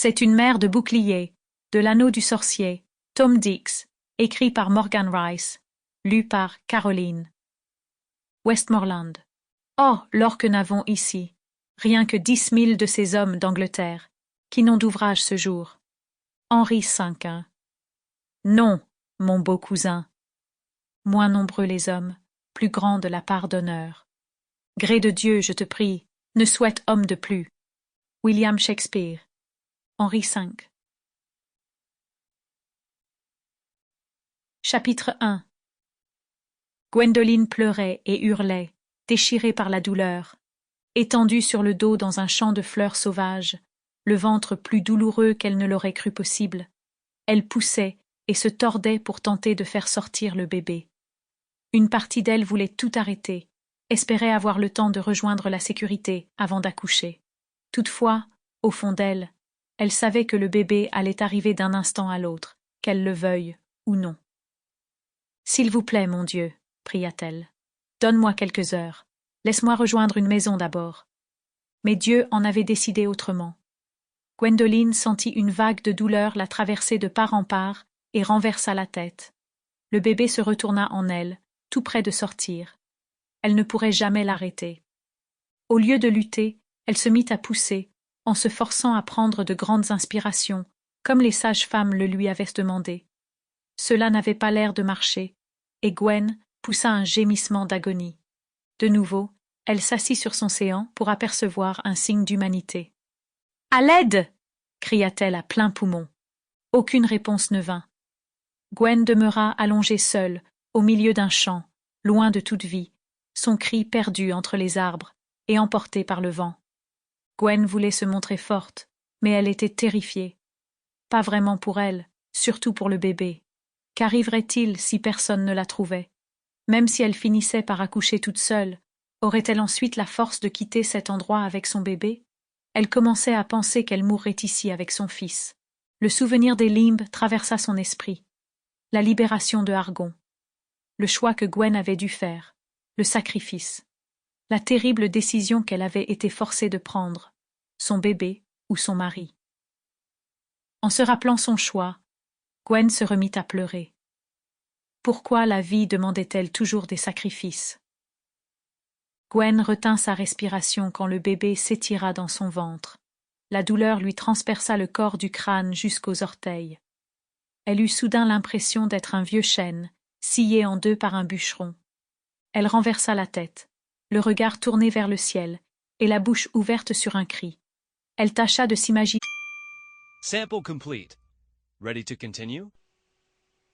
C'est une mère de bouclier, de l'anneau du sorcier, Tom Dix, écrit par Morgan Rice, lu par Caroline. Westmoreland. Oh, l'or que n'avons ici, rien que 10 000 de ces hommes d'Angleterre, qui n'ont d'ouvrage ce jour. Henri V. Non, mon beau cousin. Moins nombreux les hommes, plus grande la part d'honneur. Gré de Dieu, je te prie, ne souhaite homme de plus. William Shakespeare. Henri V. Chapitre 1. Gwendoline pleurait et hurlait, déchirée par la douleur, étendue sur le dos dans un champ de fleurs sauvages, le ventre plus douloureux qu'elle ne l'aurait cru possible. Elle poussait et se tordait pour tenter de faire sortir le bébé. Une partie d'elle voulait tout arrêter, espérait avoir le temps de rejoindre la sécurité avant d'accoucher. Toutefois, au fond d'elle, elle savait que le bébé allait arriver d'un instant à l'autre, qu'elle le veuille ou non. « S'il vous plaît, mon Dieu, » pria-t-elle, « donne-moi quelques heures. Laisse-moi rejoindre une maison d'abord. » Mais Dieu en avait décidé autrement. Gwendoline sentit une vague de douleur la traverser de part en part et renversa la tête. Le bébé se retourna en elle, tout près de sortir. Elle ne pourrait jamais l'arrêter. Au lieu de lutter, elle se mit à pousser, en se forçant à prendre de grandes inspirations, comme les sages-femmes le lui avaient demandé. Cela n'avait pas l'air de marcher, et Gwen poussa un gémissement d'agonie. De nouveau, elle s'assit sur son séant pour apercevoir un signe d'humanité. « À l'aide !» cria-t-elle à plein poumon. Aucune réponse ne vint. Gwen demeura allongée seule, au milieu d'un champ, loin de toute vie, son cri perdu entre les arbres et emporté par le vent. Gwen voulait se montrer forte, mais elle était terrifiée. Pas vraiment pour elle, surtout pour le bébé. Qu'arriverait-il si personne ne la trouvait? Même si elle finissait par accoucher toute seule, aurait-elle ensuite la force de quitter cet endroit avec son bébé? Elle commençait à penser qu'elle mourrait ici avec son fils. Le souvenir des limbes traversa son esprit. La libération de Argon. Le choix que Gwen avait dû faire. Le sacrifice. La terrible décision qu'elle avait été forcée de prendre. Son bébé ou son mari. En se rappelant son choix, Gwen se remit à pleurer. Pourquoi la vie demandait-elle toujours des sacrifices? Gwen retint sa respiration quand le bébé s'étira dans son ventre. La douleur lui transperça le corps du crâne jusqu'aux orteils. Elle eut soudain l'impression d'être un vieux chêne, scié en deux par un bûcheron. Elle renversa la tête, le regard tourné vers le ciel, et la bouche ouverte sur un cri. Elle tâcha de s'imaginer. Sample complete. Ready to continue?